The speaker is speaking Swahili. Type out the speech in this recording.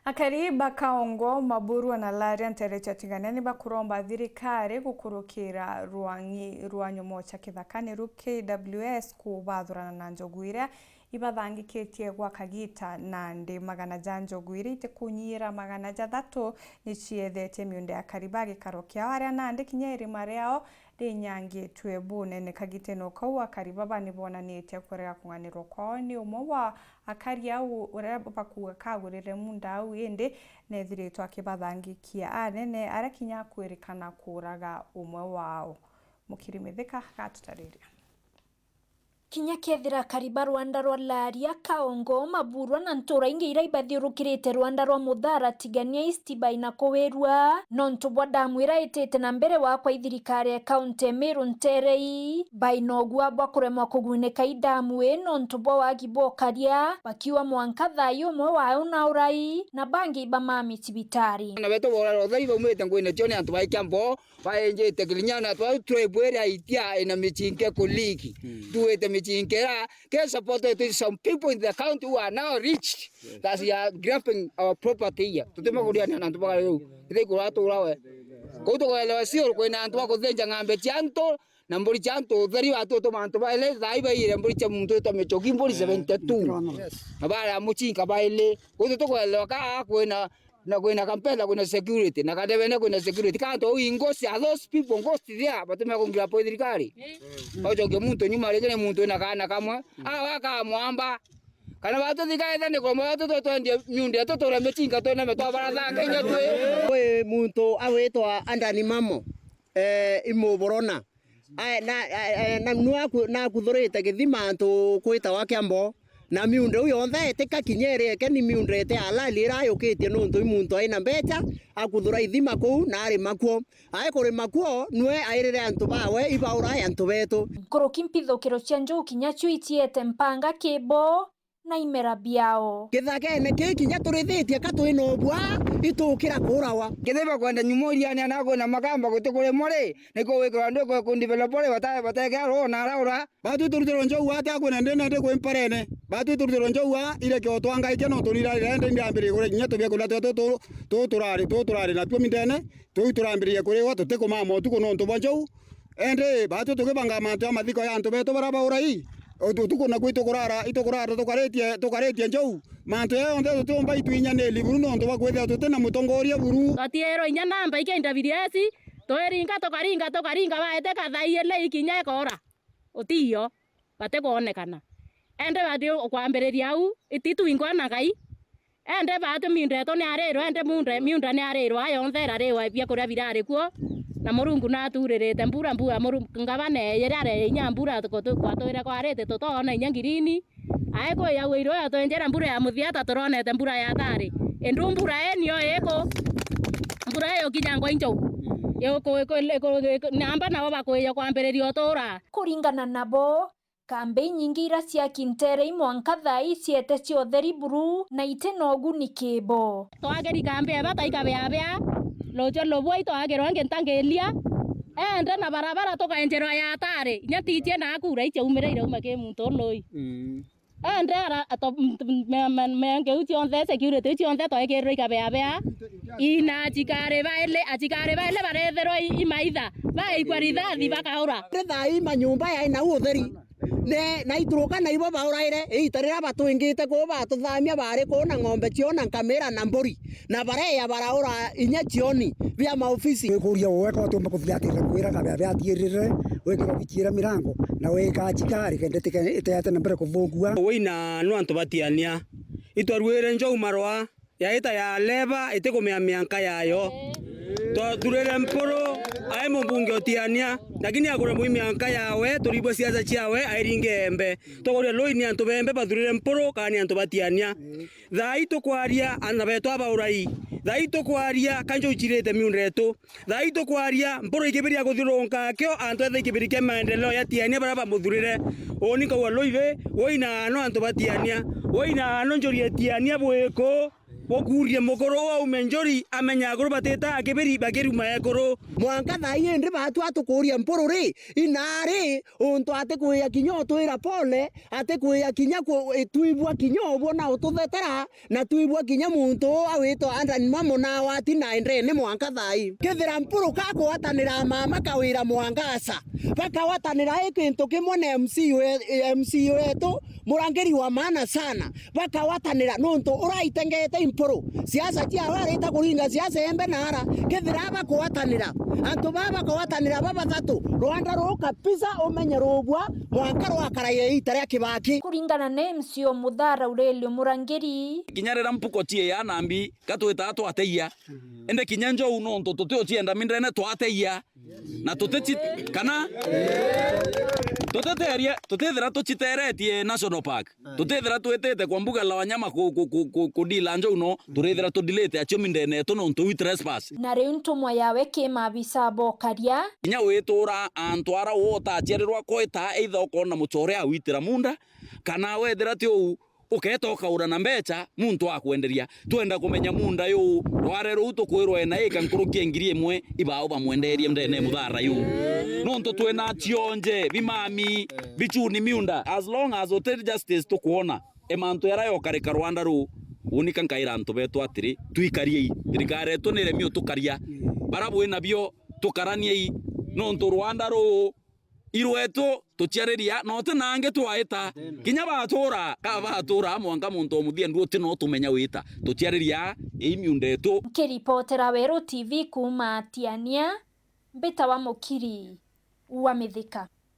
Akari bakaongo Maburu na Laria nterecha tiganeni bakuromba thirikari gukurukira ruanyomo cha kithakani ru KWS kubathurana na njogu iria ibathangikitie gwa Kagita na ndi magana ja njogu iria itekunyira magana ja 3 ni ciethete miunde ya kariba gikaro kiao aria nandi kinya irima riao rinyangitwe bunene Kagita no kau kariba bani bonanite kurega kunganirwo kwao ni umwe wa akari au uria bakuga kagurire munda au indi nethiritwo akibathangikia anene aria kinya kwirikana kuraga umwe wao. Mukirimithika gatutariria kinya kethira kariba Rwanda rwa Laria Kaongo Maburu na ntura ingi ira ibathiurukirite Rwanda rwa Muthara tigania Eastby na Kuwerua no ntubwa ndamwira itete na mbere wa kwa thirikari ya kaunti Meru Nterei bainogwa bakuremwa kuguneka idamwe no ntubwa wa gibokaria bakiwa mwanka thayo mwe wao na urai na bangi bamami tibitari na beto bora rothai baumite ngwine tione antu baikambo baenjete kilinyana twa twebwera itia ina michinke kuliki tuwete michinke ke support to some people in the county who are now rich that are grabbing our property here tutema kuria na antu baka yo ite kurato urawe ko to kwelewa sio ko ina antu bako thenja ngambe chanto na mburi chanto theri watu to mantu baile thai baire mburi cha muntu to mechoki mburi 72 abara muchinka baile ko to kwelewa ka kwena na kwena kampela kuna security na kadebene kuna security kanto ingosi a those people ngosi there batuma kungira po thirikari ojo ke muntu nyuma rege muntu na kana kamwe waka mwamba kana batu thikaitha ni ko mwa to twendie nyunde to tora mechinga to na metwa barathanga nya twe we muntu awetwa andani mamo imoborona na nuaku na kuthorete githima antu kwita wa Kiambo na miunde uyo onthe etika kinyere ke ni miunde ete alali irayokitie no ntu muntu aina mbecha akuthura ithima ku na ari makuo ae kuri makuo nwe airire antu bawe ibaura antu betu kuruki mpithukiro cia njogu kinya chuitiete mpanga kibo na imera biao kithakene kikinya turithitie katwino bwa itukira kurawa kitheba kwenda nyumoria ni anago na makamba gutukure more niko wekora ndiko kundevelopore bataga ro na raura batu turutiro njogu ata kwena ndene ndiko imparene batu turutiro njogu ile kyo twanga ike no turira rende ndambire kure kinya tubye kula turari na pyo mindene turambirie kure watu teko mama tuko no nto banjogu ende batu tukibanga mantu amathiko ya nto beto baraba urai tuko na kwito kurara tukaretie njogu mantu ya onde tutomba itwinya ne liburu no nto bakwetha tutena mutongoria buru atiero inya namba ikenda biriesi toeringa tokaringa baete kathaiele ikinya ekora otiyo bate kuonekana ende badio kwambiriria au ititu ingwana kai ende batu mindeto ni arero ende miunda ni arero ayo nthera rewa bia kuria birare kuo na murungu na turirite mbura murungu ngabane yerare inya mbura kwatwira kwarete totona inya ngirini aeko ya wiro ya twenjera mbura ya muthiata turonete mbura ya tari endu mbura enio eko mbura yo kinyango injo namba nabo bakuya kwambiriria otora kuringana nabo kambe nyingi ira cia Kintere mwanka thai ciete ciotheri buru na itenogu ni kibo twageri kambe bataika bea lojo loboi twagero ngentangelia ende na barabara tokaenjerwa ya tare nyatitie na akura iche umireire umake muntu noi ende ara menge uchi onthe security uchi onthe toekerro ikabea ina achikare baile barethero imaitha baikwa rithathi bakaura thai manyumba ya ina utheri ne na ituruka na ibo bauraire itarira batwingite ko batuthamia bare ko na ng'ombe ciona kamera na mburi na bareya baraura inya cioni vya maofisi kuria weka tumba kuthiatira kwira kabe atirire wekira bichira mirango na weka chikari kendetike itete na mbere kuvugua wina no antu batiania itwarwire njogu marwa ya ita ya leba itikumia mianka yayo to turere mporo ai mbunge otiania lakini akore muimi anka yawe turibwe siasa chiawe airinge embe togoria loini antu bembe bathurire mporo kani antu batiania thai tukwaria ana beto abaurai thai tukwaria kanjo uchirete miundeto thai tukwaria mporo ikibiria kuthironka kyo antu ethe ikibirike maendeleo ya tiania baraba muthurire oni kwa loive woina no antu batiania woina no njorie tiania bweko bokurie mukuru wa menjori amenya aguru bateta akibiri bakiruma ekuru mwanka thai ndi batu atukuria mpuru ri inari untu ate kuya kinyo twira pole ate kuya kinya tuibwa kinyo bona ututhetera na tuibwa kinya muntu awito andani mamo na wati na ndene mwanka thai kithira mpuru kako watanira mama kawira mwangasa baka watanira ikintu kimwe na MC wetu murangeri wa maana sana baka watanira nonto uraitengete impuru siasa tia warita kuringa siasa embe nara kithira bakuwatanira antu bakuwatanira babathatu Rwanda roka pisa umenye rubwa mwanka rwakaraye itare Kibaki kuringana na MC Muthara Aurelio Murangeri kinyarira mpuko tie ya nambi katwita twateia ende kinyanjo uno nto tutio tienda mindrene twateia na tuteti kana tutethera tuchiteretie national park tutethera twetete kwa mbuga la wanyama kudila njo uno turethera tudilete acho mindene tuno nto trespass na riu ntumwa yawe kimabisa bokaria kinya witura antwara wota achererwa koita either ukona muchore awitira munda kana wethera tiu uketoka ura na mbecha muntu akwenderia twenda kumenya munda yu rwarero utukwirwa ena ika nkurukie ngiri imwe ibao bamwenderie mndene Muthara yu nonto twena tionje bimami bichuni miunda as long as hotel justice tukuona emantu yarayo kareka Rwanda ru unika nkaira ntu betu atiri tuikarie thirikari tunire mio tukaria barabu ina bio tukaranie nonto Rwanda ru irweto tuchiareria no tinange twaita kinya batura ka batura mwanka muntu muthie ndu tino tumenya wita tuchiareria imiundetu kiripotera Weru TV kuma Tiania Mbita wa Mukiri wa Mithika.